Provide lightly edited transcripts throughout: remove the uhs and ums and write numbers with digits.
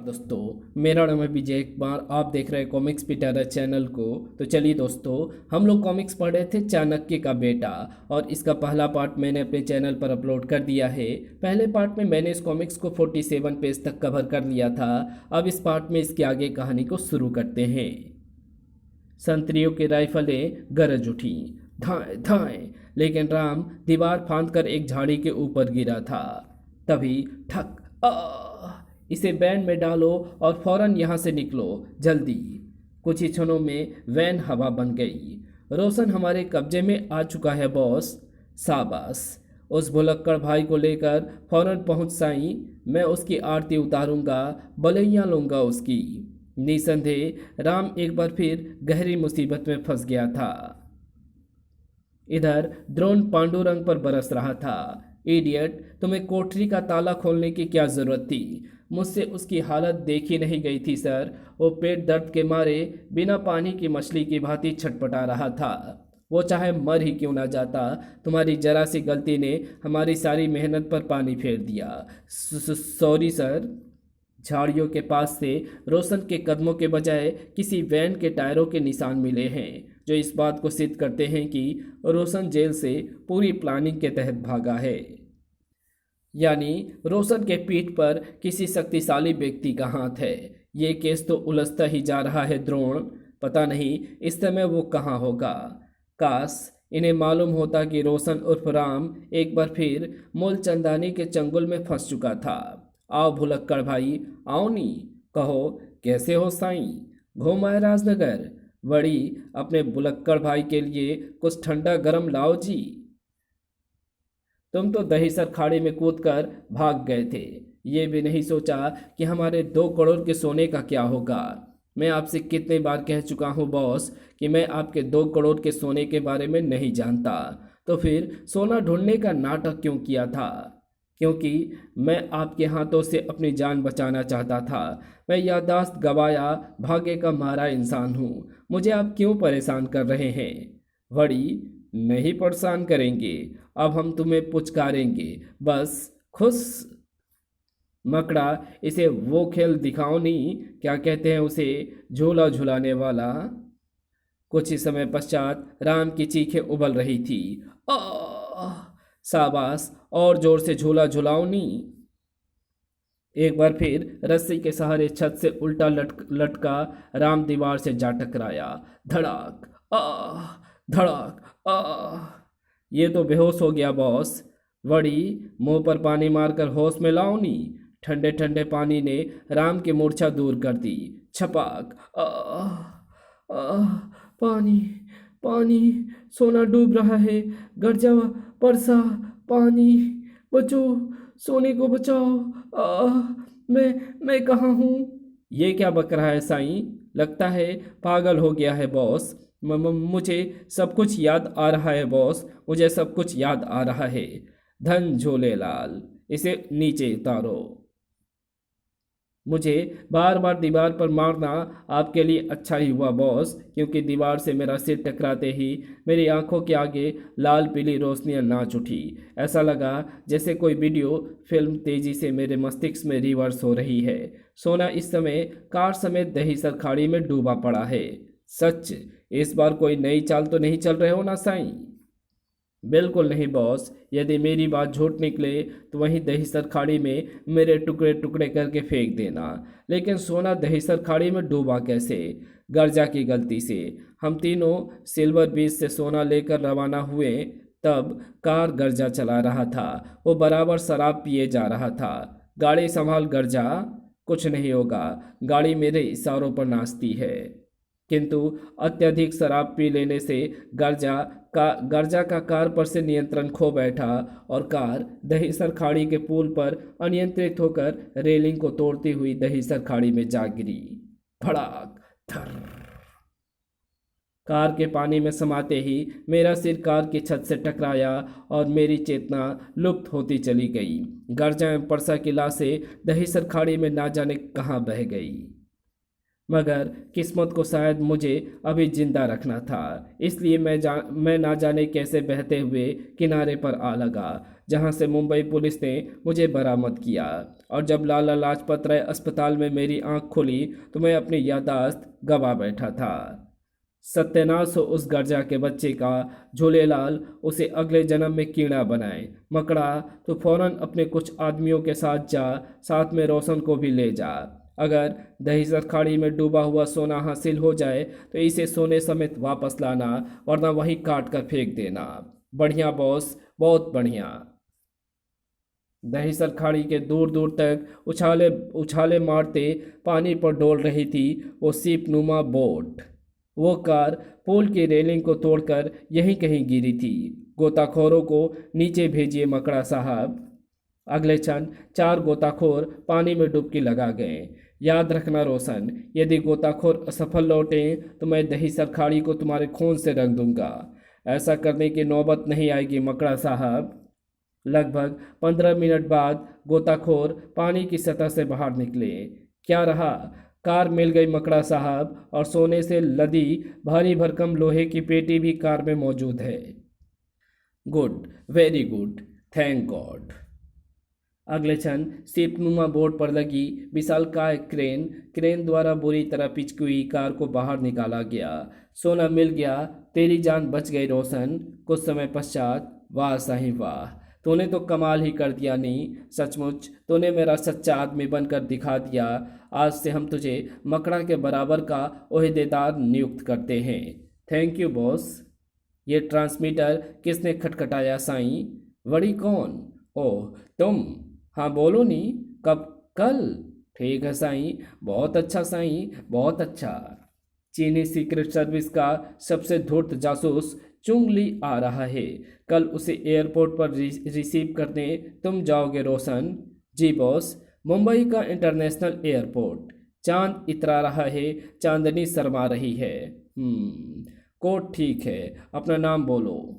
दोस्तों, मेरा नाम है विजय कुमार। आप देख रहे हैं कॉमिक्स पिटारा चैनल को। तो चलिए दोस्तों, हम लोग कॉमिक्स पढ़ रहे थे चाणक्य का बेटा, और इसका पहला पार्ट मैंने अपने चैनल पर अपलोड कर दिया है। पहले पार्ट में मैंने इस कॉमिक्स को 47 पेज तक कवर कर लिया था। अब इस पार्ट में इसकी आगे कहानी को शुरू करते हैं। संतरियों की राइफलें गरज उठी, धाएं धाएं, लेकिन राम दीवार फांदकर एक झाड़ी के ऊपर गिरा था। तभी ठक, इसे वैन में डालो और फौरन यहाँ से निकलो, जल्दी। कुछ ही क्षणों में वैन हवा बन गई। रोशन हमारे कब्जे में आ चुका है बॉस। शाबाश। उस भुलक्कड़ भाई को लेकर फौरन पहुंच साई। मैं उसकी आरती उतारूंगा, बलैया लूंगा उसकी। निसंदेह राम एक बार फिर गहरी मुसीबत में फंस गया था। इधर द्रोण पांडुरंग पर बरस रहा था। इडियट, तुम्हें कोठरी का ताला खोलने की क्या जरूरत थी? मुझसे उसकी हालत देखी नहीं गई थी सर। वो पेट दर्द के मारे बिना पानी की मछली की भांति छटपटा रहा था। वो चाहे मर ही क्यों ना जाता, तुम्हारी जरा सी गलती ने हमारी सारी मेहनत पर पानी फेर दिया। Sorry sir. झाड़ियों के पास से रोशन के कदमों के बजाय किसी वैन के टायरों के निशान मिले हैं, जो इस बात को सिद्ध करते हैं कि रोशन जेल से पूरी प्लानिंग के तहत भागा है। यानी रोशन के पीठ पर किसी शक्तिशाली व्यक्ति का हाथ है। ये केस तो उलझता ही जा रहा है द्रोण। पता नहीं इस समय वो कहाँ होगा। काश इन्हें मालूम होता कि रोशन उर्फ राम एक बार फिर मूलचंदानी के चंगुल में फंस चुका था। आओ भुलक्कड़ भाई, आओ नी। कहो कैसे हो साईं? घूम आए राजनगर? बड़ी अपने भुलक्कड़ भाई के लिए कुछ ठंडा गरम लाओ जी। तुम तो दहीसर खाड़ी में कूदकर भाग गए थे। ये भी नहीं सोचा कि हमारे 2 करोड़ के सोने का क्या होगा। मैं आपसे कितने बार कह चुका हूँ बॉस कि मैं आपके 2 करोड़ के सोने के बारे में नहीं जानता। तो फिर सोना ढूंढने का नाटक क्यों किया था? क्योंकि मैं आपके हाथों से अपनी जान बचाना चाहता था। मैं याददाश्त गवाया भाग्य का मारा इंसान हूँ। मुझे आप क्यों परेशान कर रहे हैं? बड़ी नहीं परेशान करेंगे, अब हम तुम्हें पुचकारेंगे, बस खुश। मकड़ा, इसे वो खेल दिखाओ नहीं, क्या कहते हैं उसे, झूला झुलाने वाला। कुछ ही समय पश्चात राम की चीखें उबल रही थी। आह! शाबाश, और जोर से झूला झुलाओ नी। एक बार फिर रस्सी के सहारे छत से उल्टा लटका राम दीवार से जा टकराया। धड़ाक, आह! धड़ाक, आह! ये तो बेहोश हो गया बॉस। वड़ी, मुंह पर पानी मारकर होश में लाओ नी। ठंडे ठंडे पानी ने राम की मूर्छा दूर कर दी। छपाक, आह! आह! पानी, पानी, सोना डूब रहा है। गर्जा, परसा, पानी, बचो, सोने को बचाओ। आह! मैं कहाँ हूँ? ये क्या बक रहा है साईं? लगता है पागल हो गया है बॉस। मुझे सब कुछ याद आ रहा है बॉस, मुझे सब कुछ याद आ रहा है। धन झूलेलाल, इसे नीचे उतारो। मुझे बार बार दीवार पर मारना आपके लिए अच्छा ही हुआ बॉस, क्योंकि दीवार से मेरा सिर टकराते ही मेरी आंखों के आगे लाल पीली रोशनियां नाच उठी। ऐसा लगा जैसे कोई वीडियो फिल्म तेजी से मेरे मस्तिष्क में रिवर्स हो रही है। सोना इस समय कार समेत दहीसर खाड़ी में डूबा पड़ा है। सच, इस बार कोई नई चाल तो नहीं चल रहे हो ना साईं? बिल्कुल नहीं बॉस। यदि मेरी बात झूठ निकले तो वहीं दहीसर खाड़ी में मेरे टुकड़े टुकड़े करके फेंक देना। लेकिन सोना दहीसर खाड़ी में डूबा कैसे? गर्जा की गलती से। हम तीनों सिल्वर बीच से सोना लेकर रवाना हुए, तब कार गर्जा चला रहा था। वो बराबर शराब पिए जा रहा था। गाड़ी संभाल गर्जा, कुछ नहीं होगा। गाड़ी मेरे इशारों पर नाचती है। किंतु अत्यधिक शराब पी लेने से गर्जा का कार पर से नियंत्रण खो बैठा और कार दहीसर खाड़ी के पुल पर अनियंत्रित होकर रेलिंग को तोड़ती हुई दहीसर खाड़ी में जा गिरी। भड़ाक, धर। कार के पानी में समाते ही मेरा सिर कार की छत से टकराया और मेरी चेतना लुप्त होती चली गई। गर्जा एवं परसा की लाशें दहीसर खाड़ी में ना जाने कहाँ बह गई। मगर किस्मत को शायद मुझे अभी जिंदा रखना था, इसलिए मैं ना जाने कैसे बहते हुए किनारे पर आ लगा, जहां से मुंबई पुलिस ने मुझे बरामद किया। और जब लाला लाजपत राय अस्पताल में मेरी आंख खुली तो मैं अपनी याददाश्त गंवा बैठा था। सत्यानाश हो उस गर्जा के बच्चे का। झूलेलाल उसे अगले जन्म में कीड़ा बनाए। मकड़ा, तो फौरन अपने कुछ आदमियों के साथ जा, साथ में रोशन को भी ले जा। अगर दहीसर खाड़ी में डूबा हुआ सोना हासिल हो जाए तो इसे सोने समेत वापस लाना, वरना वही काट कर फेंक देना। बढ़िया बॉस, बहुत बढ़िया। दहीसर खाड़ी के दूर दूर तक उछाले उछाले मारते पानी पर डोल रही थी वो सीपनुमा बोट। वो कार पुल की रेलिंग को तोड़कर यहीं कहीं गिरी थी। गोताखोरों को नीचे भेजिए मकड़ा साहब। अगले क्षण 4 गोताखोर पानी में डुबकी लगा गए। याद रखना रोशन, यदि गोताखोर असफल लौटे तो मैं दहीसर खाड़ी को तुम्हारे खून से रंग दूंगा। ऐसा करने की नौबत नहीं आएगी मकड़ा साहब। लगभग 15 मिनट बाद गोताखोर पानी की सतह से बाहर निकले। क्या रहा? कार मिल गई मकड़ा साहब, और सोने से लदी भारी भरकम लोहे की पेटी भी कार में मौजूद है। Good, very good, thank God. अगले क्षण सीपनुमा बोर्ड पर लगी विशालकाय क्रेन द्वारा बुरी तरह पिचकी हुई कार को बाहर निकाला गया। सोना मिल गया, तेरी जान बच गई रोशन। कुछ समय पश्चात, वाह साईं वाह, तूने तो कमाल ही कर दिया। नहीं, सचमुच तूने मेरा सच्चा आदमी बनकर दिखा दिया। आज से हम तुझे मकड़ा के बराबर का ओहदेदार नियुक्त करते हैं। Thank you boss. ये ट्रांसमीटर किसने खटखटाया साईं? वड़ी कौन? ओह तुम? हाँ बोलो नी, कब? कल? ठीक है साईं, बहुत अच्छा साईं, बहुत अच्छा। चीनी सीक्रेट सर्विस का सबसे धूर्त जासूस चुंग ली आ रहा है। कल उसे एयरपोर्ट पर रिसीव करने तुम जाओगे रोशन? जी बॉस। मुंबई का इंटरनेशनल एयरपोर्ट। चांद इतरा रहा है, चांदनी शर्मा रही है। कोड ठीक है, अपना नाम बोलो।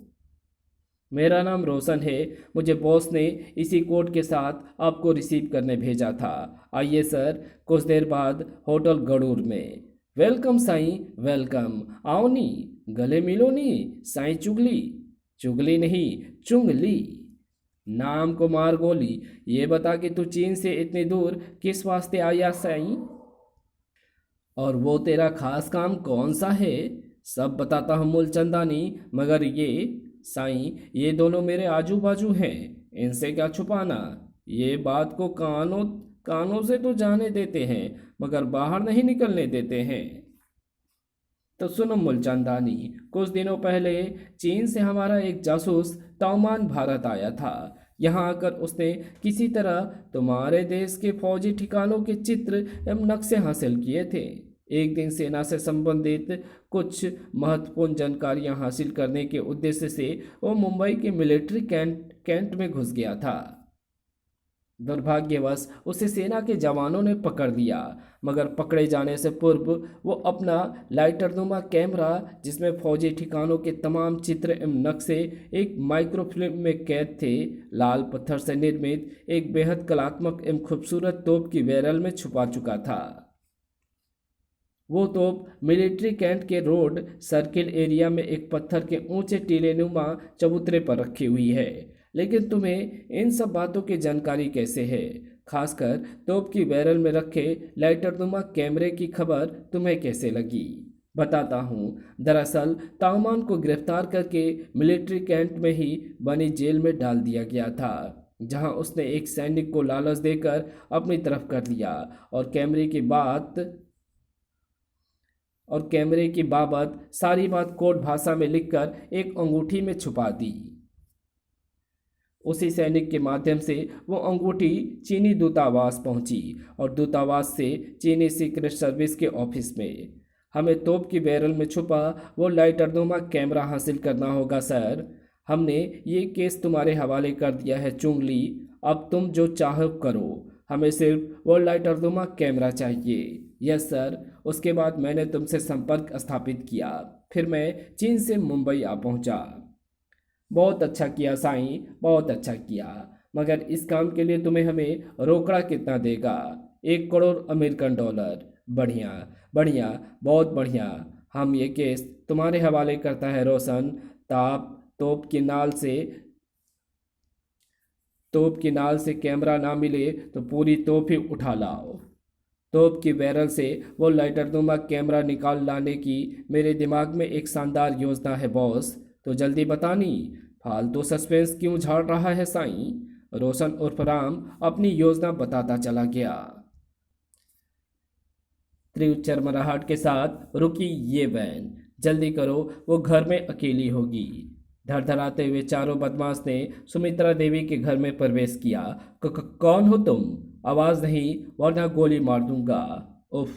मेरा नाम रोशन है। मुझे बॉस ने इसी कोड के साथ आपको रिसीव करने भेजा था। आइए सर। कुछ देर बाद होटल गड़ूर में। Welcome Sai, welcome. आओ नी, गले मिलो नी साईं। चुगली? चुगली नहीं, चुंगली। नाम को मार गोली। ये बता कि तू चीन से इतनी दूर किस वास्ते आया साईं? और वो तेरा खास काम कौन सा है? सब बताता हूँ मूलचंदानी, मगर ये साईं, ये दोनों मेरे आजू बाजू हैं, इनसे क्या छुपाना। ये बात को कानों कानों से तो जाने देते हैं, मगर बाहर नहीं निकलने देते हैं। तो सुनो मूलचंदानी, कुछ दिनों पहले चीन से हमारा एक जासूस तौमान भारत आया था। यहाँ आकर उसने किसी तरह तुम्हारे देश के फौजी ठिकानों के चित्र एवं नक्शे हासिल किए थे। एक दिन सेना से संबंधित कुछ महत्वपूर्ण जानकारियां हासिल करने के उद्देश्य से वो मुंबई के मिलिट्री कैंट में घुस गया था। दुर्भाग्यवश उसे सेना के जवानों ने पकड़ लिया, मगर पकड़े जाने से पूर्व वो अपना लाइटरनुमा कैमरा, जिसमें फौजी ठिकानों के तमाम चित्र एवं नक्शे एक माइक्रोफिल्म में कैद थे, लाल पत्थर से निर्मित एक बेहद कलात्मक एवं खूबसूरत तोप की बैरल में छुपा चुका था। वो तोप मिलिट्री कैंट के रोड सर्किल एरिया में एक पत्थर के ऊंचे टीलेनुमा चबूतरे पर रखी हुई है। लेकिन तुम्हें इन सब बातों की जानकारी कैसे है? खासकर तोप की बैरल में रखे लाइटरनुमा कैमरे की खबर तुम्हें कैसे लगी? बताता हूँ। दरअसल ताओमान को गिरफ्तार करके मिलिट्री कैंट में ही बनी जेल में डाल दिया गया था, जहां उसने एक सैनिक को लालच देकर अपनी तरफ कर लिया और कैमरे की बाबत सारी बात कोड भाषा में लिखकर एक अंगूठी में छुपा दी। उसी सैनिक के माध्यम से वो अंगूठी चीनी दूतावास पहुंची और दूतावास से चीनी सीक्रेट सर्विस के ऑफिस में। हमें तोप की बैरल में छुपा वो लाइटरनुमा कैमरा हासिल करना होगा सर। हमने ये केस तुम्हारे हवाले कर दिया है चुंगली। अब तुम जो चाहो करो, हमें सिर्फ वो लाइटरनुमा कैमरा चाहिए। Yes sir. उसके बाद मैंने तुमसे संपर्क स्थापित किया, फिर मैं चीन से मुंबई आ पहुंचा। बहुत अच्छा किया साईं, बहुत अच्छा किया। मगर इस काम के लिए तुम्हें हमें रोकड़ा कितना देगा? 1 करोड़ अमेरिकन डॉलर। बढ़िया बढ़िया, बहुत बढ़िया। हम ये केस तुम्हारे हवाले करता है रोशन। ताप तोप की नाल से तोप की नाल से कैमरा ना मिले तो पूरी तोप ही उठा लाओ। तोप की बैरल से वो लाइटरनुमा कैमरा निकाल लाने की मेरे दिमाग में एक शानदार योजना है बॉस। तो जल्दी बतानी, फालतू सस्पेंस क्यों झाड़ रहा है साईं? रोशन उर्फ राम अपनी योजना बताता चला गया। तीव्र चरमराहट के साथ रुकी ये वैन, जल्दी करो, वो घर में अकेली होगी। धड़धड़ाते हुए चारों बदमाश ने सुमित्रा देवी के घर में प्रवेश किया। कौन हो तुम? आवाज नहीं वरना गोली मार दूंगा। उफ,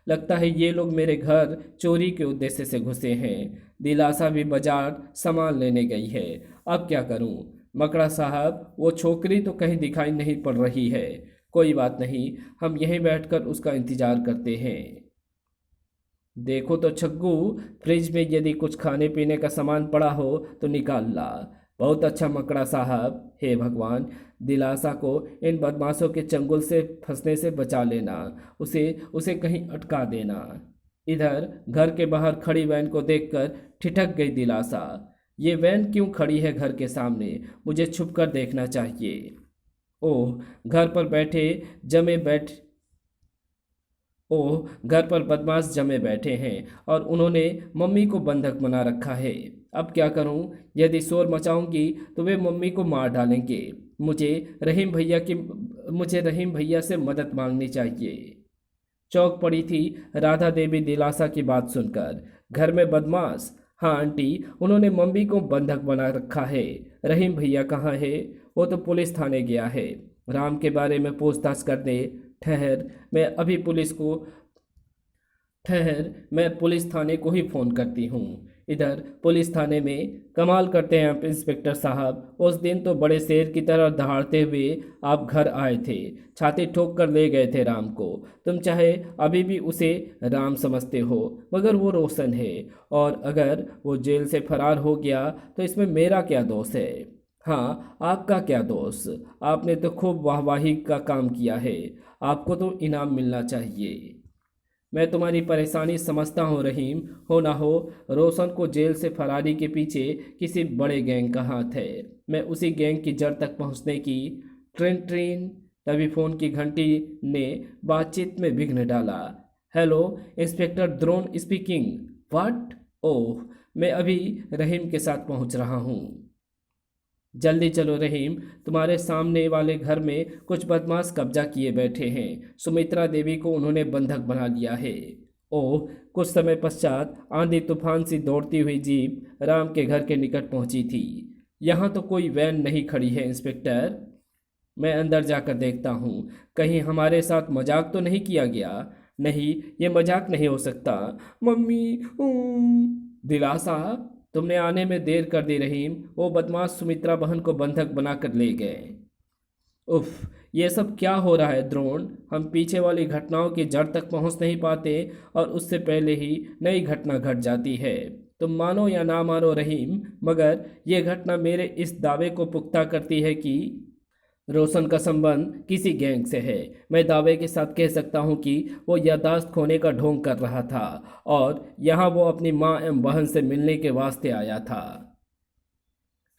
लगता है ये लोग मेरे घर चोरी के उद्देश्य से घुसे हैं। दिलासा भी बाजार सामान लेने गई है, अब क्या करूं? मकड़ा साहब, वो छोकरी तो कहीं दिखाई नहीं पड़ रही है। कोई बात नहीं, हम यहीं बैठकर उसका इंतजार करते हैं। देखो तो छग्गू, फ्रिज में यदि कुछ खाने पीने का सामान पड़ा हो तो निकाल ला। बहुत अच्छा मकड़ा साहब, हे भगवान, दिलासा को इन बदमाशों के चंगुल से फंसने से बचा लेना, उसे उसे कहीं अटका देना। इधर घर के बाहर खड़ी वैन को देखकर ठिठक गई दिलासा। ये वैन क्यों खड़ी है घर के सामने? मुझे छुपकर देखना चाहिए। ओह, घर पर बदमाश जमे बैठे हैं और उन्होंने मम्मी को बंधक बना रखा है। अब क्या करूं? यदि शोर मचाऊंगी तो वे मम्मी को मार डालेंगे। मुझे रहीम भैया से मदद मांगनी चाहिए। चौंक पड़ी थी राधा देवी दिलासा की बात सुनकर। घर में बदमाश? हाँ आंटी, उन्होंने मम्मी को बंधक बना रखा है। रहीम भैया कहाँ है? वो तो पुलिस थाने गया है राम के बारे में पूछताछ करने। ठहर, मैं पुलिस थाने को ही फ़ोन करती हूँ। इधर पुलिस थाने में कमाल करते हैं आप इंस्पेक्टर साहब। उस दिन तो बड़े शेर की तरह दहाड़ते हुए आप घर आए थे, छाती ठोक कर ले गए थे राम को। तुम चाहे अभी भी उसे राम समझते हो, मगर वो रोशन है, और अगर वो जेल से फरार हो गया तो इसमें मेरा क्या दोष है? हाँ, आपका क्या दोष? आपने तो खूब वाहवाही का काम किया है, आपको तो इनाम मिलना चाहिए। मैं तुम्हारी परेशानी समझता हूँ रहीम, हो ना हो रोशन को जेल से फरारी के पीछे किसी बड़े गैंग का हाथ है। मैं उसी गैंग की जड़ तक पहुँचने की ट्रेन ट्रेन तभी फोन की घंटी ने बातचीत में विघ्न डाला। Hello, inspector Drona speaking. What? Oh, मैं अभी रहीम के साथ पहुँच रहा हूँ। जल्दी चलो रहीम, तुम्हारे सामने वाले घर में कुछ बदमाश कब्जा किए बैठे हैं। सुमित्रा देवी को उन्होंने बंधक बना लिया है। ओह, कुछ समय पश्चात आंधी तूफान सी दौड़ती हुई जीप राम के घर के निकट पहुंची थी। यहाँ तो कोई वैन नहीं खड़ी है इंस्पेक्टर। मैं अंदर जाकर देखता हूँ, कहीं हमारे साथ मजाक तो नहीं किया गया? नहीं, ये मजाक नहीं हो सकता। मम्मी, दिलासा, तुमने आने में देर कर दी रहीम, वो बदमाश सुमित्रा बहन को बंधक बनाकर ले गए। उफ, ये सब क्या हो रहा है द्रोण? हम पीछे वाली घटनाओं की जड़ तक पहुंच नहीं पाते और उससे पहले ही नई घटना घट जाती है। तुम मानो या ना मानो रहीम, मगर ये घटना मेरे इस दावे को पुख्ता करती है कि रोशन का संबंध किसी गैंग से है। मैं दावे के साथ कह सकता हूँ कि वो याददाश्त खोने का ढोंग कर रहा था और यहाँ वो अपनी माँ एवं बहन से मिलने के वास्ते आया था।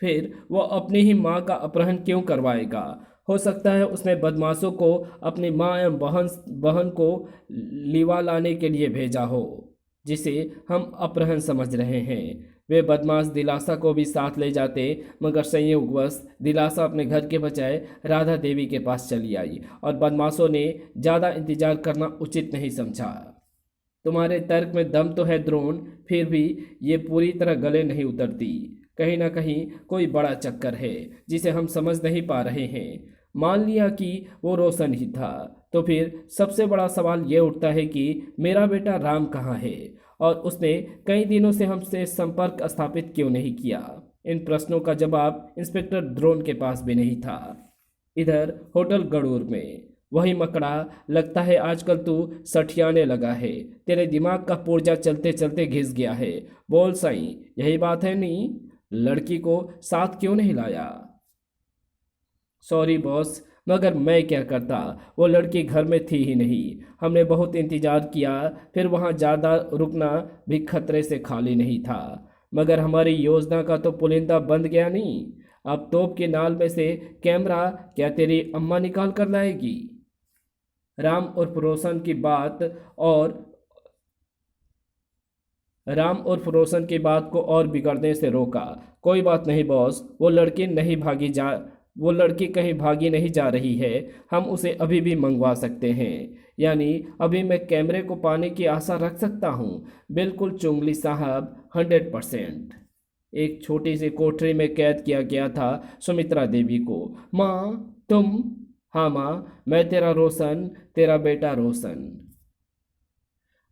फिर वो अपनी ही माँ का अपहरण क्यों करवाएगा? हो सकता है उसने बदमाशों को अपनी माँ एवं बहन को लिवा लाने के लिए भेजा हो, जिसे हम अपहरण समझ रहे हैं। वे बदमाश दिलासा को भी साथ ले जाते, मगर संयोगवश दिलासा अपने घर के बजाय राधा देवी के पास चली आई और बदमाशों ने ज़्यादा इंतजार करना उचित नहीं समझा। तुम्हारे तर्क में दम तो है द्रोण, फिर भी ये पूरी तरह गले नहीं उतरती। कहीं ना कहीं कोई बड़ा चक्कर है जिसे हम समझ नहीं पा रहे हैं। मान लिया कि वो रोशन ही था, तो फिर सबसे बड़ा सवाल ये उठता है कि मेरा बेटा राम कहाँ है और उसने कई दिनों से हमसे संपर्क स्थापित क्यों नहीं किया? इन प्रश्नों का जवाब इंस्पेक्टर द्रोण के पास भी नहीं था। इधर होटल गड़ूर में वही मकड़ा, लगता है आजकल तू सठियाने लगा है, तेरे दिमाग का पुर्जा चलते चलते घिस गया है। बोल साईं, यही बात है? नहीं, लड़की को साथ क्यों नहीं लाया? सॉरी बॉस, मगर मैं क्या करता, वो लड़की घर में थी ही नहीं। हमने बहुत इंतजार किया, फिर वहाँ ज़्यादा रुकना भी खतरे से खाली नहीं था, मगर हमारी योजना का तो पुलिंदा बंद गया नहीं। अब तोप के नाल में से कैमरा क्या तेरी अम्मा निकाल कर लाएगी? राम उर्फ रोशन की बात और राम उर्फ रोशन की बात को और बिगड़ने से रोका। कोई बात नहीं बॉस, वो लड़की कहीं भागी नहीं जा रही है। हम उसे अभी भी मंगवा सकते हैं। यानी अभी मैं कैमरे को पाने की आशा रख सकता हूँ? बिल्कुल चुंगली साहब, 100%। एक छोटी सी कोठरी में कैद किया गया था सुमित्रा देवी को। माँ तुम? हाँ माँ, मैं तेरा रोशन, तेरा बेटा रोशन।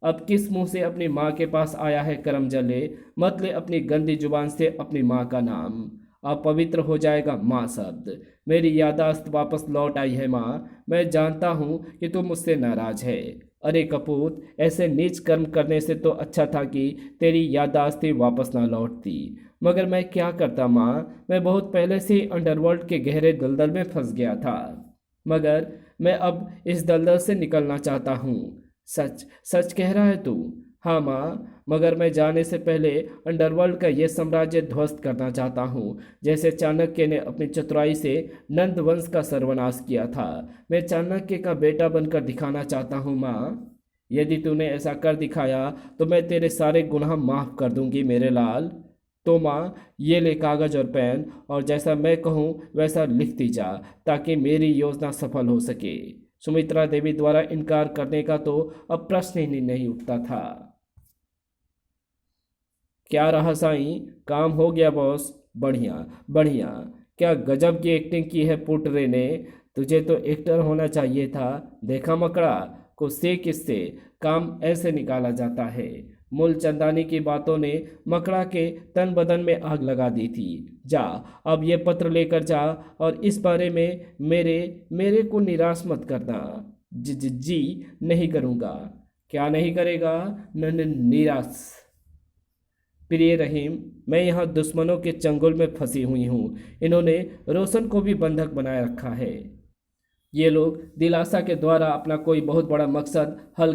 अब किस मुंह से अपनी माँ के पास आया है करमजले? मत ले अपनी गंदी जुबान से अपनी माँ का नाम। अपवित्र हो जाएगा माँ शब्द। मेरी यादाश्त वापस लौट आई है माँ। मैं जानता हूँ कि तुम मुझसे नाराज है। अरे कपूत, ऐसे नीच कर्म करने से तो अच्छा था कि तेरी यादाश्त ही वापस ना लौटती। मगर मैं क्या करता माँ, मैं बहुत पहले से ही अंडरवर्ल्ड के गहरे दलदल में फंस गया था। मगर मैं अब इस दलदल से निकलना चाहता हूँ। सच सच कह रहा है तू? हाँ माँ, मगर मैं जाने से पहले अंडरवर्ल्ड का ये साम्राज्य ध्वस्त करना चाहता हूँ, जैसे चाणक्य ने अपनी चतुराई से नंद वंश का सर्वनाश किया था। मैं चाणक्य का बेटा बनकर दिखाना चाहता हूँ माँ। यदि तूने ऐसा कर दिखाया तो मैं तेरे सारे गुनाह माफ़ कर दूंगी मेरे लाल। तो माँ, ये ले कागज़ और पेन, और जैसा मैं कहूँ वैसा लिखती जा, ताकि मेरी योजना सफल हो सके। सुमित्रा देवी द्वारा इनकार करने का तो अब प्रश्न ही नहीं उठता था। क्या रहा साईं, काम हो गया बॉस? बढ़िया बढ़िया। क्या गजब की एक्टिंग की है पुटरे ने। तुझे तो एक्टर होना चाहिए था। देखा मकड़ा को से किससे काम ऐसे निकाला जाता है। मूल चंदानी की बातों ने मकड़ा के तन बदन में आग लगा दी थी। जा, अब ये पत्र लेकर जा, और इस बारे में मेरे मेरे को निराश मत करना। जी नहीं करूँगा। क्या नहीं करेगा? निराश। प्रिय रहीम, मैं यहाँ दुश्मनों के चंगुल में फंसी हुई हूँ। इन्होंने रोशन को भी बंधक बनाए रखा है। ये लोग दिलासा के द्वारा अपना कोई बहुत बड़ा मकसद हल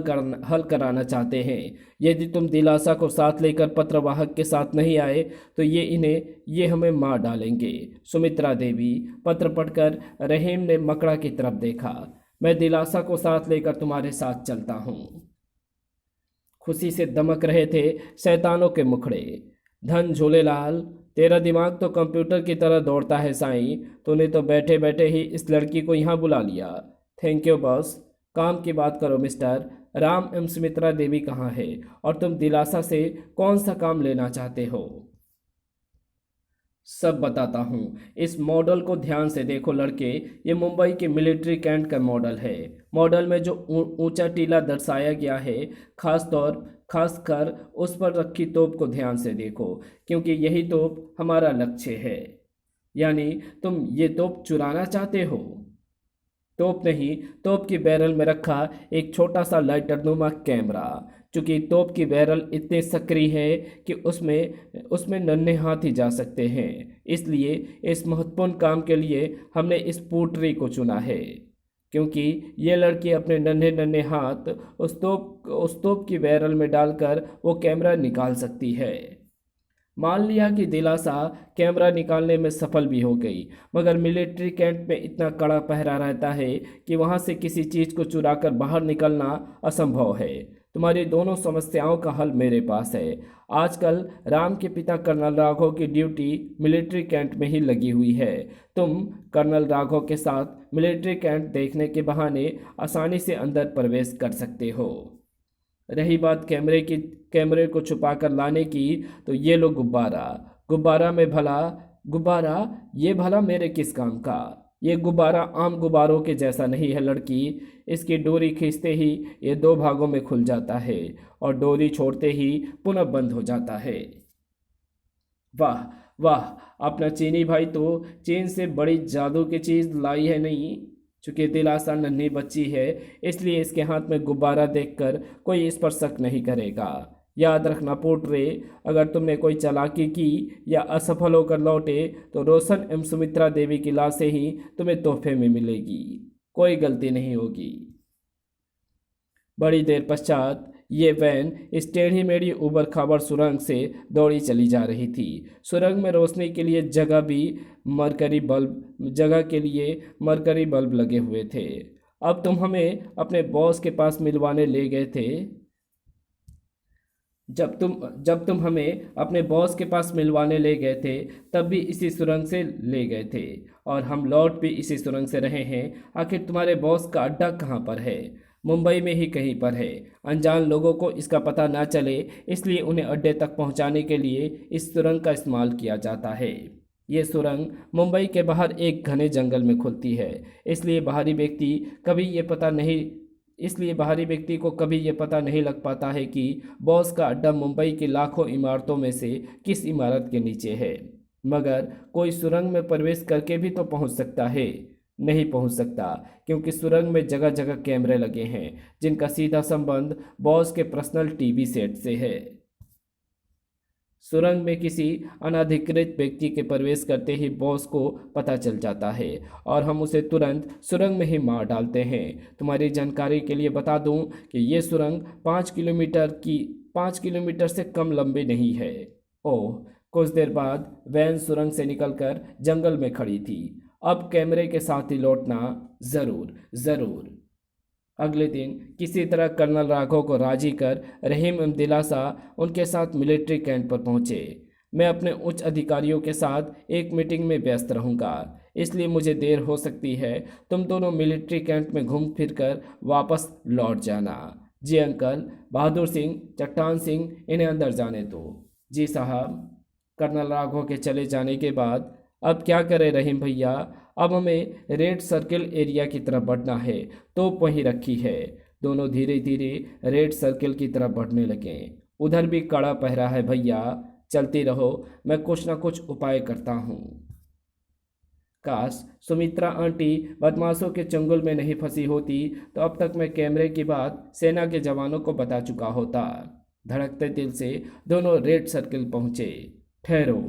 कराना चाहते हैं। यदि तुम दिलासा को साथ लेकर पत्रवाहक के साथ नहीं आए तो ये हमें मार डालेंगे। सुमित्रा देवी। पत्र पढ़कर रहीम ने मकड़ा की तरफ देखा। मैं दिलासा को साथ लेकर तुम्हारे साथ चलता हूँ। खुशी से दमक रहे थे शैतानों के मुखड़े। धन झूलेलाल, तेरा दिमाग तो कंप्यूटर की तरह दौड़ता है साईं। तूने तो बैठे बैठे ही इस लड़की को यहाँ बुला लिया। Thank you boss. काम की बात करो मिस्टर। राम एवं सुमित्रा देवी कहाँ है, और तुम दिलासा से कौन सा काम लेना चाहते हो? सब बताता हूँ। इस मॉडल को ध्यान से देखो लड़के। ये मुंबई के मिलिट्री कैंट का मॉडल है। मॉडल में जो ऊंचा टीला दर्शाया गया है, खासकर उस पर रखी तोप को ध्यान से देखो, क्योंकि यही तोप हमारा लक्ष्य है। यानी तुम ये तोप चुराना चाहते हो? तोप नहीं, तोप की बैरल में रखा एक छोटा सा लाइटरनुमा कैमरा। चूंकि तोप की बैरल इतने सक्रिय है कि उसमें नन्हे हाथ ही जा सकते हैं, इसलिए इस महत्वपूर्ण काम के लिए हमने इस पोट्री को चुना है। क्योंकि ये लड़की अपने नन्हे नन्हे हाथ उस तोप की बैरल में डालकर वो कैमरा निकाल सकती है। मान लिया कि दिलासा कैमरा निकालने में सफल भी हो गई, मगर मिलिट्री कैंप में इतना कड़ा पहरा रहता है कि वहां से किसी चीज़ को चुराकर बाहर निकलना असंभव है। तुम्हारी दोनों समस्याओं का हल मेरे पास है। आजकल राम के पिता कर्नल राघव की ड्यूटी मिलिट्री कैंप में ही लगी हुई है। तुम कर्नल राघव के साथ मिलिट्री कैंप देखने के बहाने आसानी से अंदर प्रवेश कर सकते हो। रही बात कैमरे को छुपा कर लाने की, तो ये लो गुब्बारा ये भला मेरे किस काम का? ये गुब्बारा आम गुब्बारों के जैसा नहीं है लड़की। इसकी डोरी खींचते ही ये दो भागों में खुल जाता है, और डोरी छोड़ते ही पुनः बंद हो जाता है। वाह वाह, अपना चीनी भाई तो चीन से बड़ी जादू की चीज़ लाई है नहीं। चूंकि दिलासा नन्ही बच्ची है, इसलिए इसके हाथ में गुब्बारा देखकर कोई इस पर शक नहीं करेगा। याद रखना पोट्रे, अगर तुमने कोई चालाकी की या असफल होकर लौटे तो रोशन एवं सुमित्रा देवी की लाशें ही तुम्हें तोहफे में मिलेगी। कोई गलती नहीं होगी। बड़ी देर पश्चात ये वैन इस टेढ़ी मेढ़ी ऊबड़ खाबड़ सुरंग से दौड़ी चली जा रही थी। सुरंग में रोशनी के लिए जगह के लिए मरकरी बल्ब लगे हुए थे। अब तुम हमें अपने बॉस के पास मिलवाने ले गए थे। जब तुम हमें अपने बॉस के पास मिलवाने ले गए थे तब भी इसी सुरंग से ले गए थे और हम लौट भी इसी सुरंग से रहे हैं। आखिर तुम्हारे बॉस का अड्डा कहाँ पर है? मुंबई में ही कहीं पर है। अनजान लोगों को इसका पता ना चले इसलिए उन्हें अड्डे तक पहुंचाने के लिए इस सुरंग का इस्तेमाल किया जाता है। ये सुरंग मुंबई के बाहर एक घने जंगल में खुलती है, इसलिए बाहरी व्यक्ति को कभी ये पता नहीं लग पाता है कि बॉस का अड्डा मुंबई की लाखों इमारतों में से किस इमारत के नीचे है। मगर कोई सुरंग में प्रवेश करके भी तो पहुंच सकता है। नहीं पहुंच सकता, क्योंकि सुरंग में जगह जगह कैमरे लगे हैं जिनका सीधा संबंध बॉस के पर्सनल टीवी सेट से है। सुरंग में किसी अनाधिकृत व्यक्ति के प्रवेश करते ही बॉस को पता चल जाता है और हम उसे तुरंत सुरंग में ही मार डालते हैं। तुम्हारी जानकारी के लिए बता दूं कि ये सुरंग 5 किलोमीटर से कम लंबी नहीं है। ओह, कुछ देर बाद वैन सुरंग से निकलकर जंगल में खड़ी थी। अब कैमरे के साथ ही लौटना ज़रूर ज़रूर। अगले दिन किसी तरह कर्नल राघव को राजी कर रहीम एवं दिलासा उनके साथ मिलिट्री कैंप पर पहुंचे। मैं अपने उच्च अधिकारियों के साथ एक मीटिंग में व्यस्त रहूंगा, इसलिए मुझे देर हो सकती है। तुम दोनों मिलिट्री कैंप में घूम फिर कर वापस लौट जाना। जी अंकल। बहादुर सिंह, चट्टान सिंह, इन्हें अंदर जाने दो। जी साहब। कर्नल राघव के चले जाने के बाद अब क्या करें रहीम भैया? अब हमें रेड सर्किल एरिया की तरफ बढ़ना है। तोप वहीं रखी है। दोनों धीरे धीरे रेड सर्किल की तरफ बढ़ने लगे। उधर भी कड़ा पहरा है भैया, चलती रहो, मैं कुछ ना कुछ उपाय करता हूँ। काश सुमित्रा आंटी बदमाशों के चंगुल में नहीं फंसी होती तो अब तक मैं कैमरे की बात सेना के जवानों को बता चुका होता। धड़कते दिल से दोनों रेड सर्किल पहुँचे। ठहरो,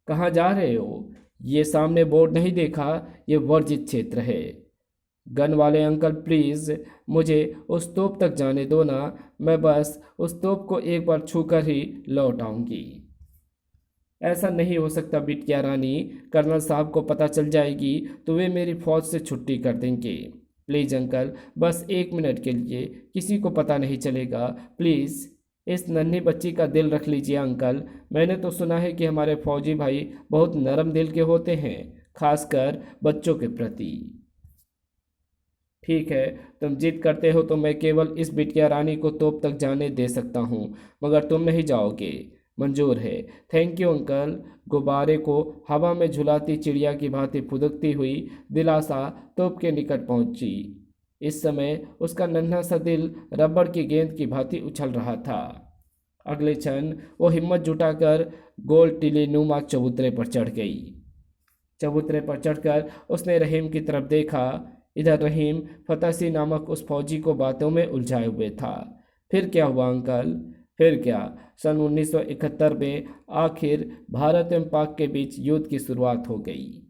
कहाँ जा रहे हो? ये सामने बोर्ड नहीं देखा? ये वर्जित क्षेत्र है। गन वाले अंकल प्लीज़ मुझे उस तोप तक जाने दो ना। मैं बस उस तोप को एक बार छूकर ही लौट आऊँगी। ऐसा नहीं हो सकता बिटिया रानी, कर्नल साहब को पता चल जाएगी तो वे मेरी फौज से छुट्टी कर देंगे। प्लीज़ अंकल, बस 1 मिनट के लिए, किसी को पता नहीं चलेगा, प्लीज़। इस नन्ही बच्ची का दिल रख लीजिए अंकल। मैंने तो सुना है कि हमारे फौजी भाई बहुत नरम दिल के होते हैं, खासकर बच्चों के प्रति। ठीक है, तुम जिद करते हो तो मैं केवल इस बिटिया रानी को तोप तक जाने दे सकता हूँ, मगर तुम नहीं जाओगे। मंजूर है। Thank you uncle. गुब्बारे को हवा में झुलाती चिड़िया की भांति फुदकती हुई दिलासा तोप के निकट पहुंची। इस समय उसका नन्हा सा दिल रबड़ की गेंद की भांति उछल रहा था। अगले क्षण वो हिम्मत जुटाकर गोल टीलीनुमा चबूतरे पर चढ़ गई। चबूतरे पर चढ़कर उसने रहीम की तरफ देखा। इधर रहीम फतेह नामक उस फौजी को बातों में उलझाए हुए था। फिर क्या हुआ अंकल? फिर क्या, सन 1971 में आखिर भारत एवं पाक के बीच युद्ध की शुरुआत हो गई।